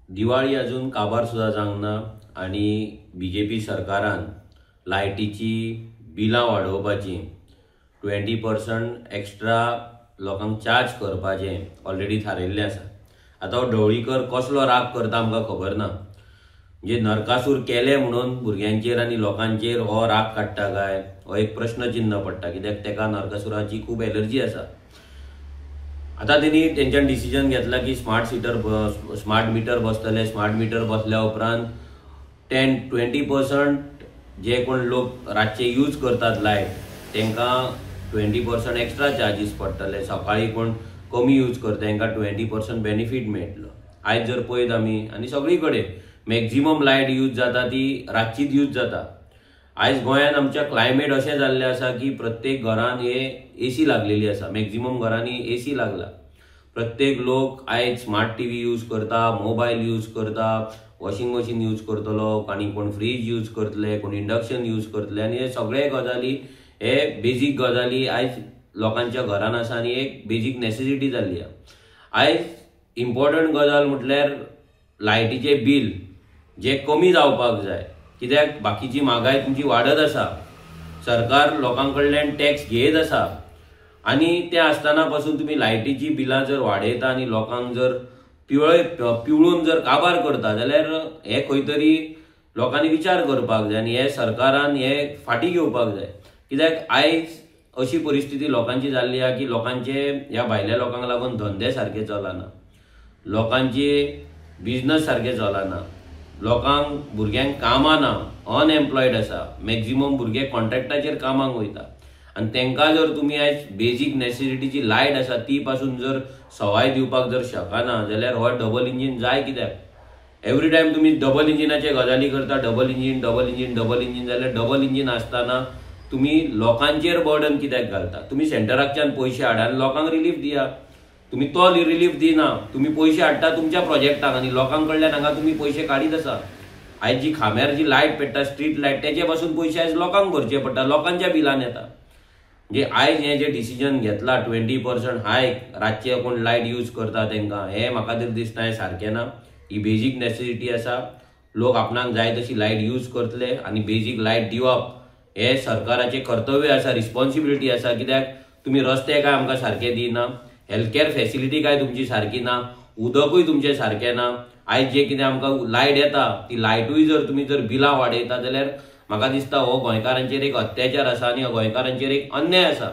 दिवाळी अजून काबार सुद्धा जावंक ना आणि बीजेपी सरकारान लायटीची बिलां वाडोवपाची 20% एक्स्ट्रा लोकांक चार्ज करपाचे ऑलरेडी थारायल्ले आसा। आता हो ढवळीकर कसलो राग करता आमकां खबर ना, म्हणजे नरकासूर केले म्हणून भुरग्यांचेर आनी लोकांचेर हो राग काडटा काय हो एक प्रश्न चिन्ह पडटा, कित्याक तेका नरकासुराची खूब एलर्जी आसा। आता त्यांनी तेंच्यान डिसिजन घेतला की स्मार्ट मीटर बसतले। स्मार्ट मीटर बसल्या उपरांत 10-20% जे कोण लोक रातचे यूज करतात लायट तेंकां 20% एक्स्ट्रा चार्जीस पडटले। सकाळी कोण कमी यूज करता तेंकां 20% बेनिफीट मेळटलो। आयज जर पळयत आमी आनी सगळी कडेन मॅक्झिमम लायट यूज जाता ती रातचीच यूज जाता। आयज गोंयान आमच्या क्लायमेट अशें जाल्लें आसा की प्रत्येक घरान एसी लागलेली आसा। मॅक्झिमम घरांनी एसी लागला। प्रत्येक लोक आयज स्मार्ट टीव्ही यूज करता, मोबाईल यूज करता, वॉशिंग मशीन यूज करतलो, आनी कोण फ्रीज यूज करतले, कोण इंडक्शन यूज करतले। आनी हे सगळे गजाली हे बेजीक गजाली आयज लोकांच्या घरान आसा आनी एक बेजीक नेसेसिटी जाल्ली आसा। आयज इम्पॉर्टंट गजाल म्हटल्यार लायटीचे बील जे कमी जावपाक जाय, कित्याक बाकीची म्हारगाय तुमची वाडत आसा, सरकार लोकांकडल्यान टॅक्स घेत आसा आनी ते आसतना पासून तुम्ही लायटीची बिलां जर वाडयता आनी लोकांक जर पिवळून जर काबार करता जाल्यार हे खंय तरी लोकांनी विचार करपाक जाय आनी हे सरकारान हे फाटी घेवपाक जाय। कित्याक आयज अशी परिस्थिती लोकांची जाल्ली आसा की लोकांचे ह्या भायल्या लोकांक लागून धंदे सारखे चलना, लोकांचे बिझनस सारखे चलना, लोकांक भुरग्यांक कामां ना, अनएम्प्लॉयड आसा। मॅक्झिमम भुरगे कॉन्ट्रॅक्टाचेर कामाक वयता आनी तेंकां जर तुम्ही आयज बेजीक नेसेसिटीची लायट आसा ती पासून जर सवाय दिवपाक जर शकना जाल्यार हो डबल इंजीन जाय। कित्याक एवरी टायम तुम्ही डबल इंजिनाचे गजाली करता, डबल इंजीन जाल्यार डबल इंजीन आसतना तुम्ही लोकांचेर बर्डन कित्याक घालता? तुम्ही सेंटराच्यान पयशे हाडा आनी लोकांक रिलीफ दिया। तुम्ही तो रिलीफ दिना, तुम्ही पयशे हाडटा तुमच्या प्रोजेक्टाक आनी लोकांकडल्यान हांगा तुम्ही पयशे काडीत आसा। आयज जी खांब्यार जी लायट पेट्टा, स्ट्रीट लायट, तेचे पासून पयशे आयज लोकांक भरचे पडटा, लोकांच्या बिलान येता। म्हणजे आयज हे जे डिसिजन घेतला 20% हायक रातचे कोण लायट यूज करता तेंकां, हे म्हाका तरी दिसता हे सारखें ना। ही बेजीक नेसेसिटी आसा, लोक आपणाक जाय तशी लायट यूज करतले आनी बेजीक लायट दिवप हे सरकाराचे कर्तव्य आसा, रिस्पॉन्सिबिलिटी आसा। कित्याक तुम्ही रस्ते काय आमकां सारखे दिना, हेल्थ केअर फॅसिलिटी काय तुमची सारखी ना, उदकूय तुमचे सारखे ना। आयज जे कितें आमकां लायट येता ती लायटूय जर तुम्ही जर बिलां वाडयता जाल्यार म्हाका दिसता हो गोंयकारांचेर एक अत्याचार आसा आनी गोंयकारांचेर एक अन्याय आसा।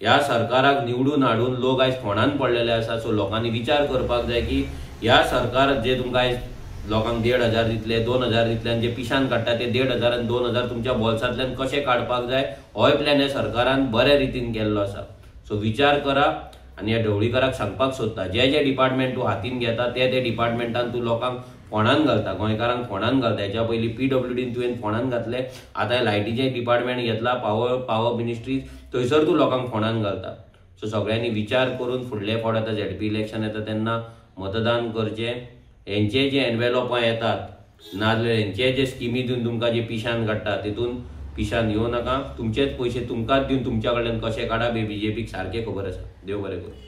ह्या सरकाराक निवडून हाडून लोक आयज फोंडान पडलेले आसा। सो लोकांनी विचार करपाक जाय की ह्या सरकार जे तुमकां आयज लोकांक 1,500 दितले, 2,000 दितले आनी जे पिशान काडटा ते 1,500 आनी 2,000 तुमच्या बोल्सांतल्यान कशे काडपाक जाय होय प्लॅन हे सरकारान बऱ्या रितीन केल्लो आसा। सो विचार करा आनी ह्या ढवळीकाराक सांगपाक सोदता, जे डिपार्टमेंट तूं हातीन घेता ते डिपार्टमेंटान तूं लोकांक फोंडान घालता, गोंयकारांक फोंडान घालता। हेच्या पयलीं PWDन तुवें फोंडान घातले, आतां लायटीचे डिपार्टमेंट घेतला, पावर मिनिस्ट्री, थंयसर तूं लोकांक फोंडान घालता। सो सगळ्यांनी विचार करून फुडले फावट आतां ZP इलेक्शन येता तेन्ना मतदान करचें। हेंचे जे एनवेलॉपां येतात नाजाल्यार हेंचे जे स्किमी दिवन तुमकां जे पिशान काडटा तितून पिशान येवं नाका। तुमचेच पयशे तुमकांच दिवन तुमच्या कडल्यान कशे काडप हे BJPक सारकें खबर आसा। देव बरें करूं।